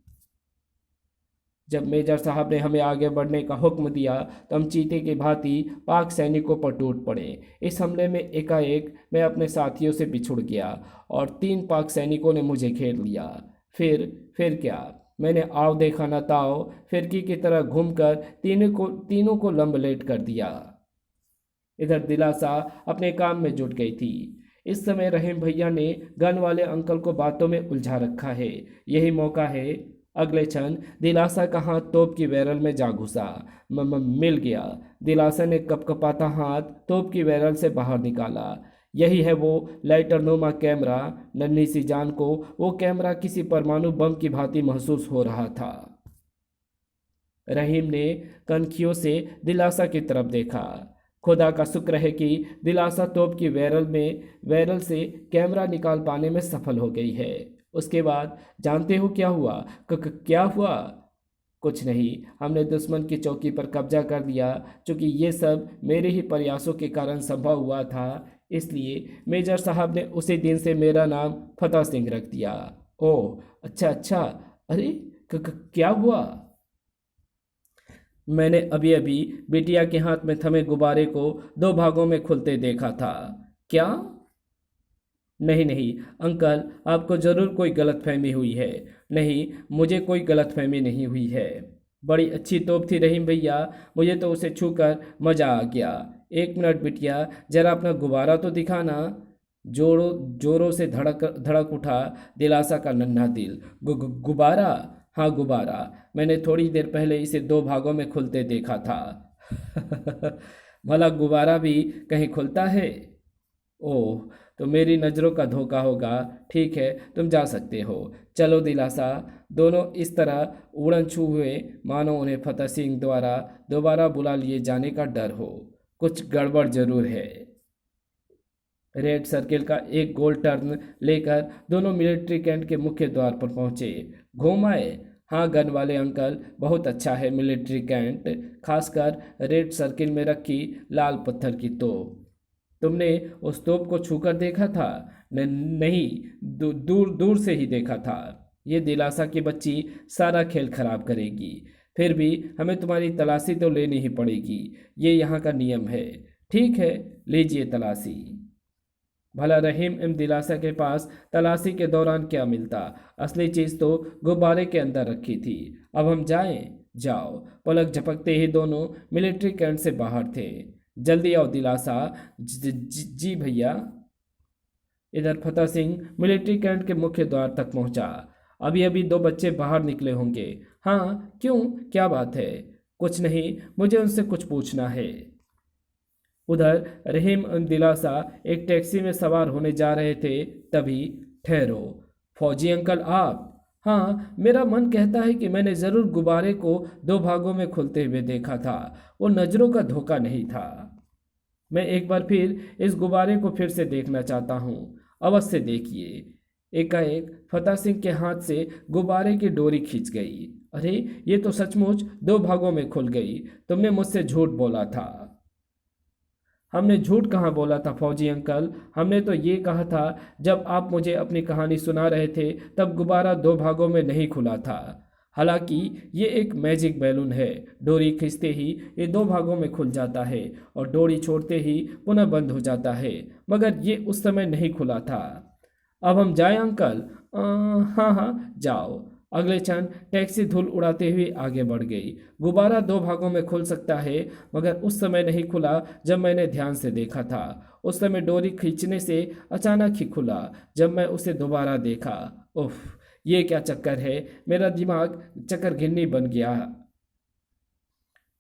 जब मेजर साहब ने हमें आगे बढ़ने का हुक्म दिया तो हम चीते की भांति पाक सैनिकों पर टूट पड़े। इस हमले में एकाएक मैं अपने साथियों से बिछुड़ गया और 3 पाक सैनिकों ने मुझे घेर लिया। फिर क्या, मैंने आव देखा न ताव, फिरकी की तरह घूमकर तीनों को लंबलेट कर दिया। इधर दिलासा अपने काम में जुट गई थी। इस समय रहीम भैया ने गन वाले अंकल को बातों में उलझा रखा है, यही मौका है। अगले क्षण दिलासा का हाथ तोप की बैरल में जा घुसा। मिल गया। दिलासा ने कपकपाता हाथ तोप की बैरल से बाहर निकाला। यही है वो लाइटरनुमा कैमरा। नन्ही सी जान को वो कैमरा किसी परमाणु बम की भांति महसूस हो रहा था। रहीम ने कनखियों से दिलासा की तरफ देखा। खुदा का शुक्र है कि दिलासा तोप की बैरल से कैमरा निकाल पाने में सफल हो गई है। उसके बाद जानते हो क्या हुआ? क्या हुआ? कुछ नहीं, हमने दुश्मन की चौकी पर कब्जा कर लिया। चूँकि ये सब मेरे ही प्रयासों के कारण संभव हुआ था, इसलिए मेजर साहब ने उसी दिन से मेरा नाम फतेह सिंह रख दिया। ओह अच्छा। अरे क्या हुआ? मैंने अभी अभी बिटिया के हाथ में थमे गुब्बारे को दो भागों में खुलते देखा था। क्या? नहीं नहीं अंकल, आपको ज़रूर कोई गलतफहमी हुई है। नहीं, मुझे कोई गलतफहमी नहीं हुई है। बड़ी अच्छी तोप थी रहीम भैया, मुझे तो उसे छूकर मज़ा आ गया। एक मिनट बिटिया, जरा अपना गुब्बारा तो दिखाना। जोरों जोरों से धड़क धड़क उठा दिलासा का नन्हा दिल। गुब्बारा? हाँ गुब्बारा, मैंने थोड़ी देर पहले इसे दो भागों में खुलते देखा था। भला गुब्बारा भी कहीं खुलता है? ओह, तो मेरी नज़रों का धोखा होगा। ठीक है, तुम जा सकते हो। चलो दिलासा। दोनों इस तरह उड़न छू हुए मानो उन्हें फतेह सिंह द्वारा दोबारा बुला लिए जाने का डर हो। कुछ गड़बड़ जरूर है। रेड सर्किल का एक गोल टर्न लेकर दोनों मिलिट्री कैंट के मुख्य द्वार पर पहुंचे। घूम आए? हाँ गन वाले अंकल, बहुत अच्छा है मिलिट्री कैंट, खासकर रेड सर्किल में रखी लाल पत्थर की तोप। तुमने उस तोप को छूकर देखा था? नहीं, दूर दूर से ही देखा था। ये दिलासा की बच्ची सारा खेल खराब करेगी। फिर भी हमें तुम्हारी तलाशी तो लेनी ही पड़ेगी, ये यहाँ का नियम है। ठीक है, लीजिए तलाशी। भला रहीम एम दिलासा के पास तलाशी के दौरान क्या मिलता? असली चीज तो गुब्बारे के अंदर रखी थी। अब हम जाएं? जाओ। पलक झपकते ही दोनों मिलिट्री कैंट से बाहर थे। जल्दी आओ दिलासा। जी भैया। इधर फतेह सिंह मिलिट्री कैंट के मुख्य द्वार तक पहुंचा। अभी अभी दो बच्चे बाहर निकले होंगे। हाँ क्यों, क्या बात है? कुछ नहीं, मुझे उनसे कुछ पूछना है। उधर रहीम दिलासा एक टैक्सी में सवार होने जा रहे थे, तभी ठहरो। फौजी अंकल आप? हाँ, मेरा मन कहता है कि मैंने ज़रूर गुब्बारे को दो भागों में खुलते हुए देखा था। वो नज़रों का धोखा नहीं था। मैं एक बार फिर इस गुब्बारे को फिर से देखना चाहता हूँ। अवश्य देखिए। एकाएक फतेह सिंह के हाथ से गुब्बारे की डोरी खींच गई। अरे, ये तो सचमुच दो भागों में खुल गई। तुमने मुझसे झूठ बोला था। हमने झूठ कहाँ बोला था फौजी अंकल, हमने तो ये कहा था जब आप मुझे अपनी कहानी सुना रहे थे तब गुब्बारा दो भागों में नहीं खुला था। हालांकि ये एक मैजिक बैलून है, डोरी खींचते ही ये दो भागों में खुल जाता है और डोरी छोड़ते ही पुनः बंद हो जाता है, मगर ये उस समय नहीं खुला था। अब हम जाएं अंकल? हाँ हाँ जाओ। अगले क्षण टैक्सी धूल उड़ाते हुए आगे बढ़ गई। गुब्बारा दो भागों में खुल सकता है, मगर उस समय नहीं खुला जब मैंने ध्यान से देखा था। उस समय डोरी खींचने से अचानक ही खुला जब मैं उसे दोबारा देखा। उफ, ये क्या चक्कर है? मेरा दिमाग चक्करगिन्नी बन गया।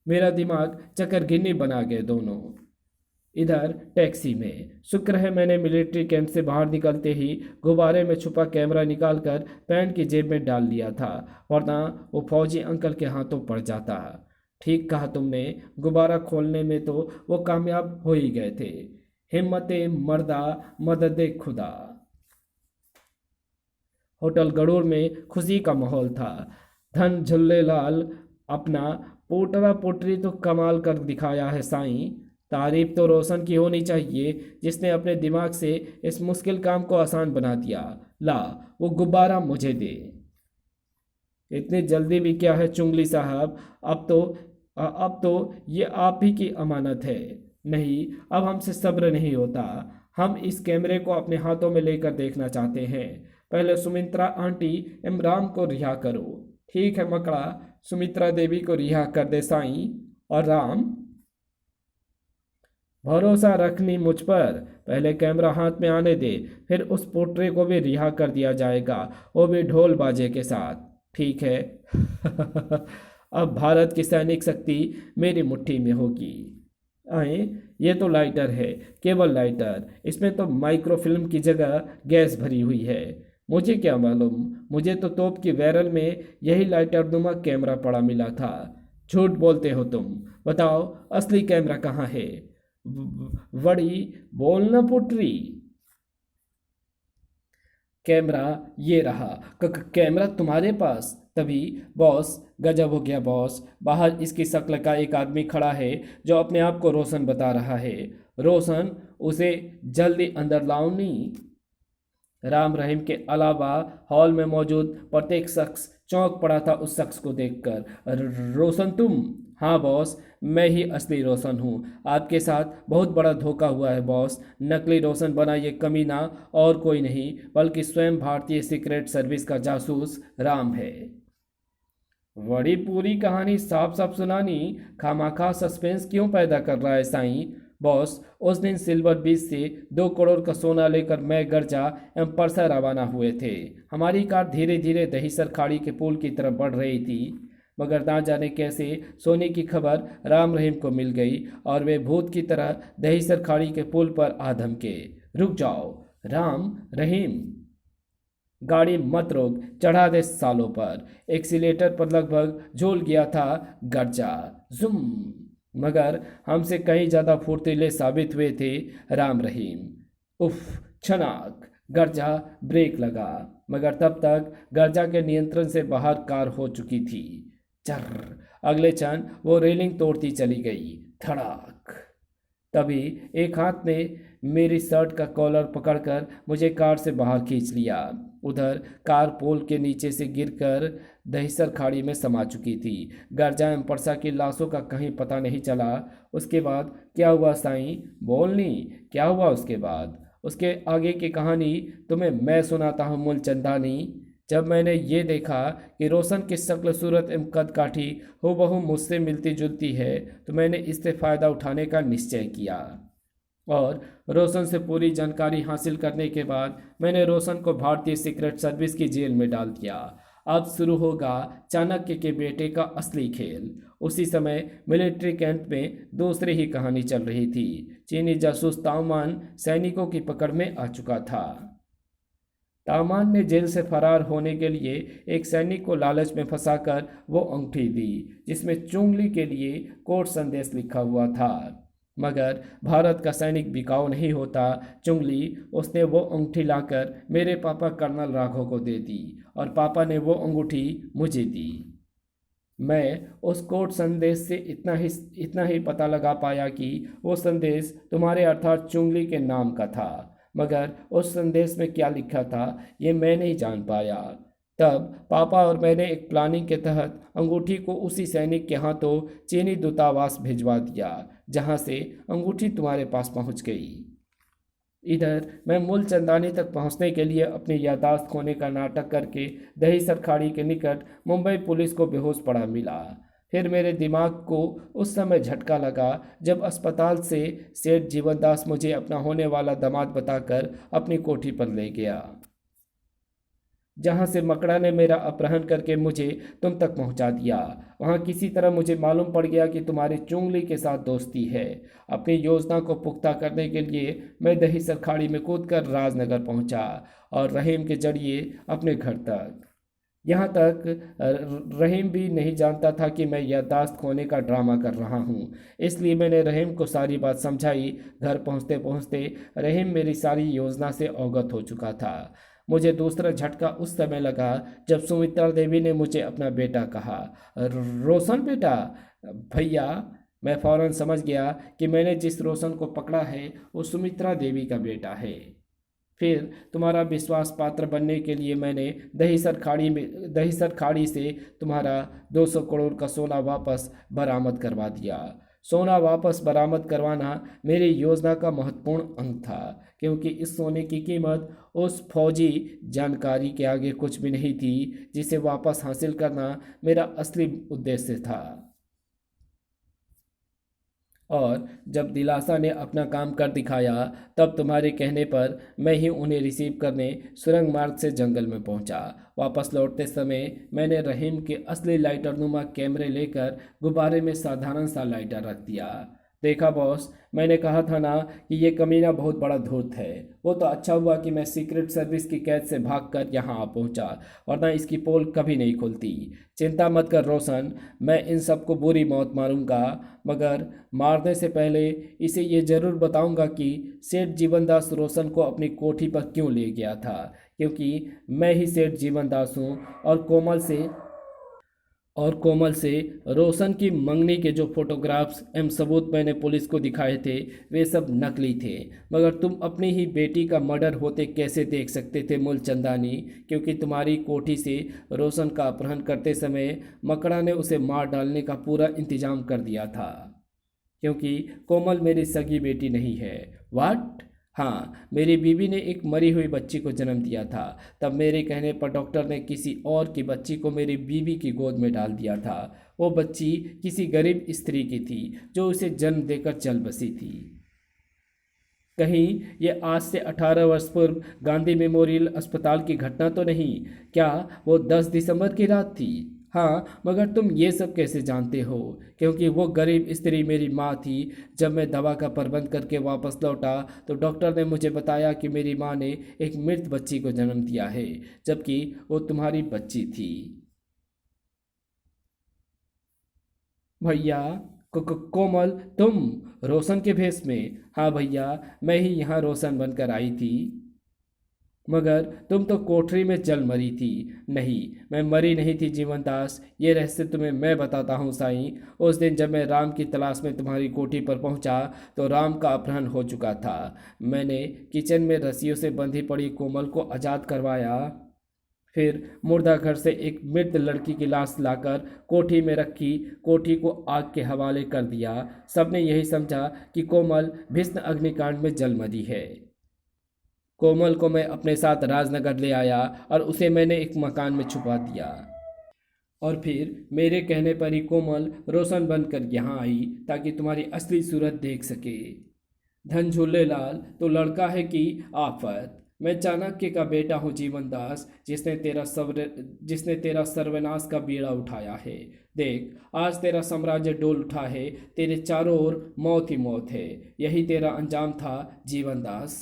मेरा दिमाग चक्करगिन्नी बना गए दोनों। इधर टैक्सी में शुक्र है मैंने मिलिट्री कैंप से बाहर निकलते ही गुब्बारे में छुपा कैमरा निकालकर पैंट की जेब में डाल लिया था, वरना वो फौजी अंकल के हाथों पड़ जाता। ठीक कहा तुमने, गुब्बारा खोलने में तो वो कामयाब हो ही गए थे। हिम्मते मर्दा मदद खुदा। होटल गड़ूर में खुशी का माहौल था। धन झुल्लेलाल अपना पोटरा पोटरी तो कमाल कर दिखाया है साईं। तारीफ तो रोशन की होनी चाहिए जिसने अपने दिमाग से इस मुश्किल काम को आसान बना दिया। ला, वो गुब्बारा मुझे दे। इतनी जल्दी भी क्या है चुंगली साहब, अब तो ये आप ही की अमानत है। नहीं, अब हमसे सब्र नहीं होता। हम इस कैमरे को अपने हाथों में लेकर देखना चाहते हैं। पहले सुमित्रा आंटी इमरान को रिहा करो। ठीक है मकड़ा, सुमित्रा देवी को रिहा कर दे साईं। और राम, भरोसा रखनी मुझ पर। पहले कैमरा हाथ में आने दे, फिर उस पोट्रे को भी रिहा कर दिया जाएगा, वो भी ढोल बाजे के साथ। ठीक है। अब भारत की सैनिक शक्ति मेरी मुट्ठी में होगी। आए, ये तो लाइटर है, केवल लाइटर। इसमें तो माइक्रोफिल्म की जगह गैस भरी हुई है। मुझे क्या मालूम, मुझे तो तोप की बैरल में यही लाइटर नुमा कैमरा पड़ा मिला था। झूठ बोलते हो तुम। बताओ असली कैमरा कहाँ है? वड़ी बोलना पुटरी। कैमरा ये रहा। कैमरा तुम्हारे पास? तभी बॉस, गजब हो गया बॉस। बाहर इसकी शक्ल का एक आदमी खड़ा है जो अपने आप को रोशन बता रहा है। रोशन, उसे जल्दी अंदर लाओ नी। राम रहीम के अलावा हॉल में मौजूद प्रत्येक शख्स चौंक पड़ा था उस शख्स को देखकर। रोशन तुम? हाँ बॉस, मैं ही असली रोशन हूँ। आपके साथ बहुत बड़ा धोखा हुआ है बॉस। नकली रोशन बना ये कमीना और कोई नहीं बल्कि स्वयं भारतीय सीक्रेट सर्विस का जासूस राम है। बड़ी पूरी कहानी साफ साफ सुनानी, खामाखा सस्पेंस क्यों पैदा कर रहा है साईं? बॉस, उस दिन सिल्वर बीच से 2 करोड़ का सोना लेकर मैं गर्जा एवं परसा रवाना हुए थे। हमारी कार धीरे धीरे दहीसर खाड़ी के पुल की तरफ बढ़ रही थी, मगर ना जाने कैसे सोने की खबर राम रहीम को मिल गई और वे भूत की तरह दहीसर खाड़ी के पुल पर आ धमके। रुक जाओ राम रहीम, गाड़ी मत रोक, चढ़ा दे सालों पर। एक्सीलेटर पर लगभग झूल गया था गर्जा। जुम, मगर हमसे कहीं ज्यादा फुर्तीले साबित हुए थे राम रहीम। उफ, छनाक, गर्जा ब्रेक लगा, मगर तब तक गर्जा के नियंत्रण से बाहर कार हो चुकी थी। चर, अगले क्षण वो रेलिंग तोड़ती चली गई। धड़ाक, तभी एक हाथ ने मेरी शर्ट का कॉलर पकड़कर मुझे कार से बाहर खींच लिया। उधर कार पोल के नीचे से गिरकर दहीसर खाड़ी में समा चुकी थी। गर्जा एवं परसा की लाशों का कहीं पता नहीं चला। उसके बाद क्या हुआ साईं? बोलनी, क्या हुआ उसके बाद? उसके आगे की कहानी तुम्हें मैं सुनाता हूँ मूलचंदानी। जब मैंने ये देखा कि रोशन की शक्ल सूरत एवं कद काठी हूबहू मुझसे मिलती जुलती है, तो मैंने इससे फ़ायदा उठाने का निश्चय किया और रोशन से पूरी जानकारी हासिल करने के बाद मैंने रोशन को भारतीय सीक्रेट सर्विस की जेल में डाल दिया। अब शुरू होगा चाणक्य के बेटे का असली खेल। उसी समय मिलिट्री कैंप में दूसरी ही कहानी चल रही थी। चीनी जासूस ताओमान सैनिकों की पकड़ में आ चुका था। ताओमान ने जेल से फरार होने के लिए एक सैनिक को लालच में फंसाकर वो अंगूठी दी जिसमें चुंगली के लिए कोर्ट संदेश लिखा हुआ था। मगर भारत का सैनिक बिकाऊ नहीं होता। चुंगली उसने वो अंगूठी लाकर मेरे पापा कर्नल राघव को दे दी और पापा ने वो अंगूठी मुझे दी। मैं उस कोर्ट संदेश से इतना ही पता लगा पाया कि वो संदेश तुम्हारे अर्थात चुंगली के नाम का था, मगर उस संदेश में क्या लिखा था ये मैं नहीं जान पाया। तब पापा और मैंने एक प्लानिंग के तहत अंगूठी को उसी सैनिक के हाथों चीनी दूतावास भिजवा दिया जहां से अंगूठी तुम्हारे पास पहुंच गई। इधर मैं मूलचंदानी तक पहुंचने के लिए अपनी याददाश्त खोने का नाटक करके दहीसर खाड़ी के निकट मुंबई पुलिस को बेहोश पड़ा मिला। फिर मेरे दिमाग को उस समय झटका लगा जब अस्पताल से सेठ जीवनदास मुझे अपना होने वाला दामाद बताकर अपनी कोठी पर ले गया, जहां से मकड़ा ने मेरा अपहरण करके मुझे तुम तक पहुंचा दिया। वहां किसी तरह मुझे मालूम पड़ गया कि तुम्हारी चुंगली के साथ दोस्ती है। अपनी योजना को पुख्ता करने के लिए मैं दहीसर खाड़ी में कूदकर राजनगर पहुंचा और रहीम के जरिए अपने घर तक। यहाँ तक रहीम भी नहीं जानता था कि मैं याददाश्त खोने का ड्रामा कर रहा हूँ, इसलिए मैंने रहीम को सारी बात समझाई। घर पहुँचते पहुँचते रहीम मेरी सारी योजना से अवगत हो चुका था। मुझे दूसरा झटका उस समय लगा जब सुमित्रा देवी ने मुझे अपना बेटा कहा। रोशन बेटा? भैया, मैं फौरन समझ गया कि मैंने जिस रोशन को पकड़ा है वो सुमित्रा देवी का बेटा है। फिर तुम्हारा विश्वास पात्र बनने के लिए मैंने दहीसर खाड़ी से तुम्हारा 200 करोड़ का सोना वापस बरामद करवा दिया। सोना वापस बरामद करवाना मेरी योजना का महत्वपूर्ण अंग था, क्योंकि इस सोने की कीमत उस फौजी जानकारी के आगे कुछ भी नहीं थी जिसे वापस हासिल करना मेरा असली उद्देश्य था। और जब दिलासा ने अपना काम कर दिखाया तब तुम्हारे कहने पर मैं ही उन्हें रिसीव करने सुरंग मार्ग से जंगल में पहुंचा। वापस लौटते समय मैंने रहीम के असली लाइटरनुमा कैमरे लेकर गुब्बारे में साधारण सा लाइटर रख दिया। देखा बॉस, मैंने कहा था ना कि ये कमीना बहुत बड़ा धूर्त है। वो तो अच्छा हुआ कि मैं सीक्रेट सर्विस की कैद से भागकर यहाँ आ पहुँचा, वरना इसकी पोल कभी नहीं खुलती। चिंता मत कर रोशन, मैं इन सबको बुरी मौत मारूंगा, मगर मारने से पहले इसे ये ज़रूर बताऊंगा कि सेठ जीवनदास रोशन को अपनी कोठी पर क्यों ले गया था, क्योंकि मैं ही सेठ जीवनदास हूँ और और कोमल से रोशन की मंगनी के जो फोटोग्राफ्स एवं सबूत मैंने पुलिस को दिखाए थे वे सब नकली थे। मगर तुम अपनी ही बेटी का मर्डर होते कैसे देख सकते थे मूलचंदानी? क्योंकि तुम्हारी कोठी से रोशन का अपहरण करते समय मकड़ा ने उसे मार डालने का पूरा इंतजाम कर दिया था। क्योंकि कोमल मेरी सगी बेटी नहीं है। वाट? हाँ, मेरी बीवी ने एक मरी हुई बच्ची को जन्म दिया था। तब मेरे कहने पर डॉक्टर ने किसी और की बच्ची को मेरी बीवी की गोद में डाल दिया था। वो बच्ची किसी गरीब स्त्री की थी जो उसे जन्म देकर चल बसी थी। कहीं ये आज से 18 वर्ष पूर्व गांधी मेमोरियल अस्पताल की घटना तो नहीं? क्या वो 10 दिसंबर की रात थी? हाँ, मगर तुम ये सब कैसे जानते हो? क्योंकि वो गरीब स्त्री मेरी माँ थी। जब मैं दवा का प्रबंध करके वापस लौटा तो डॉक्टर ने मुझे बताया कि मेरी माँ ने एक मृत बच्ची को जन्म दिया है, जबकि वो तुम्हारी बच्ची थी। भैया, कोमल तुम रोशन के भेष में? हाँ भैया, मैं ही यहाँ रोशन बनकर आई थी। मगर तुम तो कोठरी में जल मरी थी। नहीं, मैं मरी नहीं थी जीवन दास। ये रहस्य तुम्हें मैं बताता हूँ साईं। उस दिन जब मैं राम की तलाश में तुम्हारी कोठी पर पहुँचा तो राम का अपहरण हो चुका था। मैंने किचन में रस्सियों से बंधी पड़ी कोमल को आज़ाद करवाया। फिर मुर्दा घर से एक मृत लड़की की लाश लाकर कोठी में रखी, कोठी को आग के हवाले कर दिया। सबने यही समझा कि कोमल भीष्म अग्निकांड में जल मरी है। कोमल को मैं अपने साथ राजनगर ले आया और उसे मैंने एक मकान में छुपा दिया। और फिर मेरे कहने पर ही कोमल रोशन बनकर यहाँ आई ताकि तुम्हारी असली सूरत देख सके। धन झूलेलाल तो लड़का है कि आफत। मैं चाणक्य का बेटा हूँ जीवन दास, जिसने तेरा सर्वनाश का बीड़ा उठाया है। देख, आज तेरा साम्राज्य डोल उठा है, तेरे चारों ओर मौत ही मौत है। यही तेरा अंजाम था जीवन दास।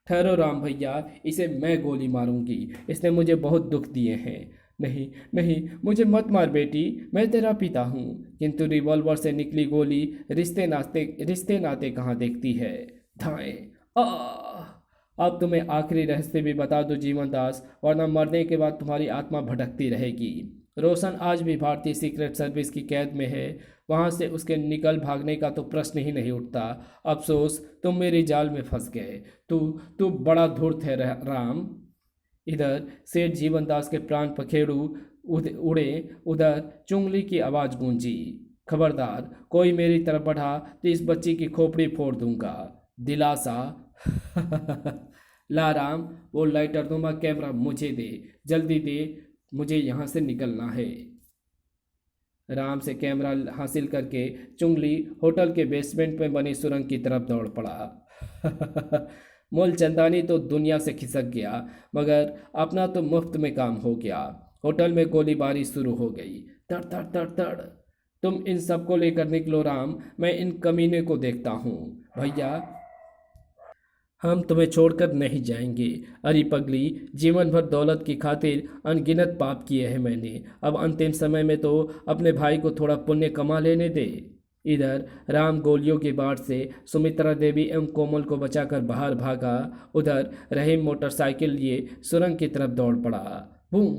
ठहरो राम भैया, इसे मैं गोली मारूंगी। इसने मुझे बहुत दुख दिए हैं। नहीं नहीं, मुझे मत मार बेटी, मैं तेरा पिता हूँ। किंतु रिवॉल्वर से निकली गोली रिश्ते नाते कहाँ देखती है। धाएं। अब तुम्हें आखिरी रहस्य भी बता दो जीवन दास, वरना मरने के बाद तुम्हारी आत्मा भटकती रहेगी। रोशन आज भी भारतीय सीक्रेट सर्विस की कैद में है। वहां से उसके निकल भागने का तो प्रश्न ही नहीं उठता। अफसोस तुम मेरी जाल में फंस गए। तू तू बड़ा धूर्त है राम। इधर सेठ जीवनदास के प्राण पखेरु उड़े, उधर चुंगली की आवाज़ गूंजी। खबरदार, कोई मेरी तरफ बढ़ा तो इस बच्ची की खोपड़ी फोड़ दूंगा। दिलासा। ला राम, वो लाइटर नुमा कैमरा मुझे दे, जल्दी दे, मुझे यहाँ से निकलना है। राम से कैमरा हासिल करके चुंगली होटल के बेसमेंट में बनी सुरंग की तरफ दौड़ पड़ा। मूलचंदानी तो दुनिया से खिसक गया, मगर अपना तो मुफ्त में काम हो गया। होटल में गोलीबारी शुरू हो गई। तड़ तड़ तड़ तड़। तुम इन सबको लेकर निकलो राम, मैं इन कमीने को देखता हूँ। भैया, हम तुम्हें छोड़कर नहीं जाएंगे। अरे पगली, जीवन भर दौलत की खातिर अनगिनत पाप किए हैं मैंने। अब अंतिम समय में तो अपने भाई को थोड़ा पुण्य कमा लेने दे। इधर राम गोलियों की बाढ़ से सुमित्रा देवी एवं कोमल को बचाकर बाहर भागा। उधर रहीम मोटरसाइकिल लिए सुरंग की तरफ दौड़ पड़ा। बूम।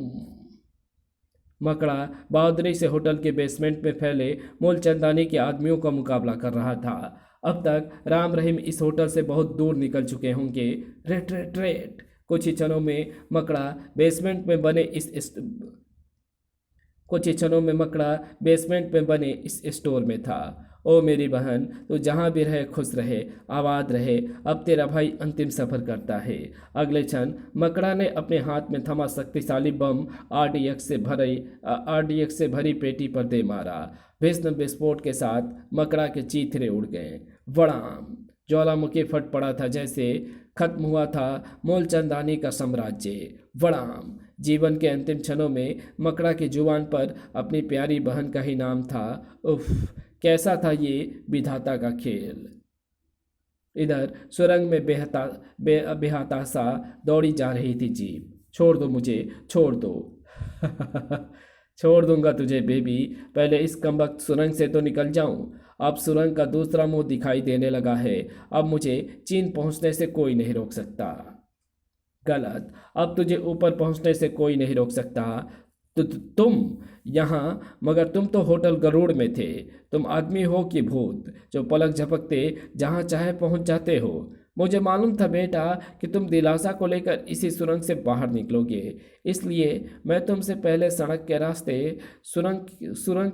मकड़ा बहादुरी से होटल के बेसमेंट में फैले मूलचंदानी के आदमियों का मुकाबला कर रहा था। अब तक राम रहीम इस होटल से बहुत दूर निकल चुके होंगे। Rate rate rate. कुछ ही क्षणों में मकड़ा बेसमेंट में बने इस स्टोर में था। ओ मेरी बहन, तू जहाँ भी रहे खुश रहे, आबाद रहे। अब तेरा भाई अंतिम सफर करता है। अगले क्षण मकड़ा ने अपने हाथ में थमा शक्तिशाली बम आरडीएक्स से भरी पेटी पर दे मारा। भीषण विस्फोट के साथ मकड़ा के चीथड़े उड़ गए। वड़ाम। ज्वालामुखी फट पड़ा था, जैसे खत्म हुआ था मूलचंदानी का साम्राज्य। वड़ाम। जीवन के अंतिम क्षणों में मकड़ा की जुबान पर अपनी प्यारी बहन का ही नाम था। उफ, कैसा था ये विधाता का खेल। इधर सुरंग में बेहताशा दौड़ी जा रही थी जीप। छोड़ दो मुझे, छोड़ दो। छोड़ दूंगा तुझे बेबी, पहले इस कमबख्त सुरंग से तो निकल जाऊं। अब सुरंग का दूसरा मुंह दिखाई देने लगा है। अब मुझे चीन पहुंचने से कोई नहीं रोक सकता। गलत। अब तुझे ऊपर पहुंचने से कोई नहीं रोक सकता। तुम यहाँ, मगर तुम तो होटल गरुड़ में थे। तुम आदमी हो कि भूत जो पलक झपकते जहाँ चाहे पहुँच जाते हो। मुझे मालूम था बेटा कि तुम दिलासा को लेकर इसी सुरंग से बाहर निकलोगे, इसलिए मैं तुमसे पहले सड़क के रास्ते सुरंग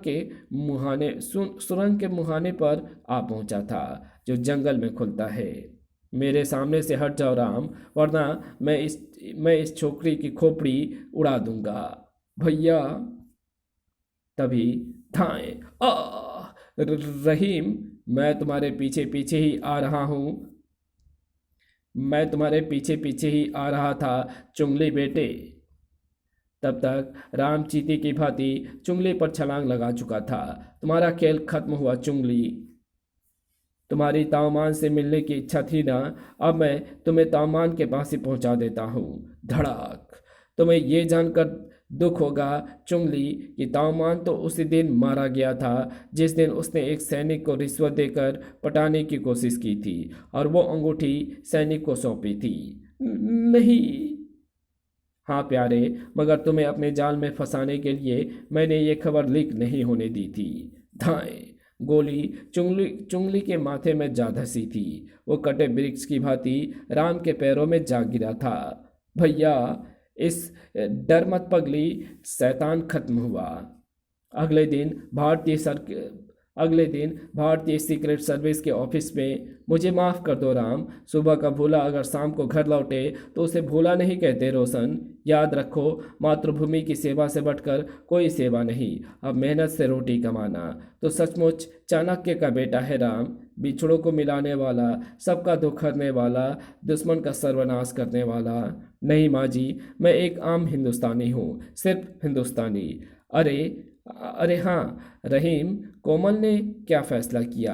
के मुहाने पर आ पहुंचा था जो जंगल में खुलता है। मेरे सामने से हट जाओ राम, वरना मैं इस छोकरी की खोपड़ी उड़ा दूंगा। भैया। तभी धाए आ रहीम, मैं तुम्हारे पीछे पीछे ही आ रहा हूँ। मैं तुम्हारे पीछे पीछे ही आ रहा था चुंगली बेटे। तब तक राम चीते की भांति चुंगली पर छलांग लगा चुका था। तुम्हारा खेल खत्म हुआ चुंगली। तुम्हारी तावमान से मिलने की इच्छा थी ना, अब मैं तुम्हें तावमान के पास ही पहुंचा देता हूँ। धड़ाक। तुम्हें यह जानकर दुख होगा चुंगली कि तावमान तो उसी दिन मारा गया था जिस दिन उसने एक सैनिक को रिश्वत देकर पटाने की कोशिश की थी और वो अंगूठी सैनिक को सौंपी थी। नहीं। हाँ प्यारे, मगर तुम्हें अपने जाल में फंसाने के लिए मैंने ये खबर लीक नहीं होने दी थी। धाए। गोली चुंगली के माथे में जा धसी थी। वो कटे वृक्ष की भांति राम के पैरों में जा गिरा था। भैया, इस डर मत पगली, शैतान खत्म हुआ। अगले दिन भारतीय सीक्रेट सर्विस के ऑफिस में। मुझे माफ़ कर दो राम, सुबह का भूला अगर शाम को घर लौटे तो उसे भूला नहीं कहते रोशन। याद रखो, मातृभूमि की सेवा से बढ़कर कोई सेवा नहीं। अब मेहनत से रोटी कमाना। तो सचमुच चाणक्य का बेटा है राम, बिछड़ों को मिलाने वाला, सबका दुख हरने वाला, दुश्मन का सर्वनाश करने वाला। नहीं माँ जी, मैं एक आम हिंदुस्तानी हूँ, सिर्फ हिंदुस्तानी। अरे अरे हाँ रहीम, कोमल ने क्या फैसला किया?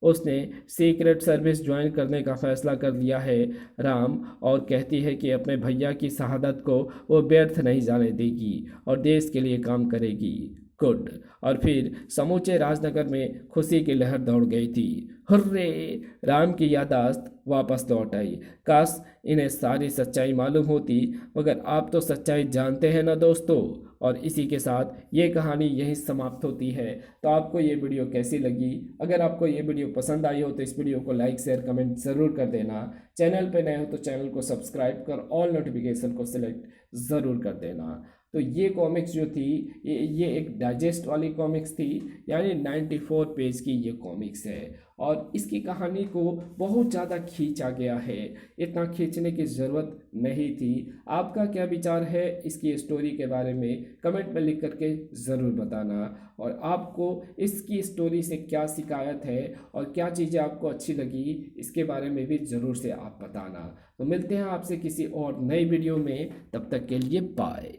उसने सीक्रेट सर्विस ज्वाइन करने का फैसला कर लिया है राम, और कहती है कि अपने भैया की शहादत को वो व्यर्थ नहीं जाने देगी और देश के लिए काम करेगी। गुड। और फिर समूचे राजनगर में खुशी की लहर दौड़ गई थी। हुर्रे! राम की याददाश्त वापस लौट आई। काश इन्हें सारी सच्चाई मालूम होती, मगर आप तो सच्चाई जानते हैं ना दोस्तों। और इसी के साथ ये कहानी यहीं समाप्त होती है। तो आपको ये वीडियो कैसी लगी? अगर आपको ये वीडियो पसंद आई हो तो इस वीडियो को लाइक शेयर कमेंट ज़रूर कर देना। चैनल पे नए हो तो चैनल को सब्सक्राइब कर ऑल नोटिफिकेशन को सिलेक्ट ज़रूर कर देना। तो ये कॉमिक्स जो थी, ये एक डाइजेस्ट वाली कॉमिक्स थी, यानी 94 पेज की ये कॉमिक्स है और इसकी कहानी को बहुत ज़्यादा खींचा गया है। इतना खींचने की ज़रूरत नहीं थी। आपका क्या विचार है इसकी स्टोरी के बारे में कमेंट में लिख करके ज़रूर बताना, और आपको इसकी स्टोरी से क्या शिकायत है और क्या चीज़ें आपको अच्छी लगी इसके बारे में भी ज़रूर से आप बताना। तो मिलते हैं आपसे किसी और नई वीडियो में, तब तक के लिए बाय।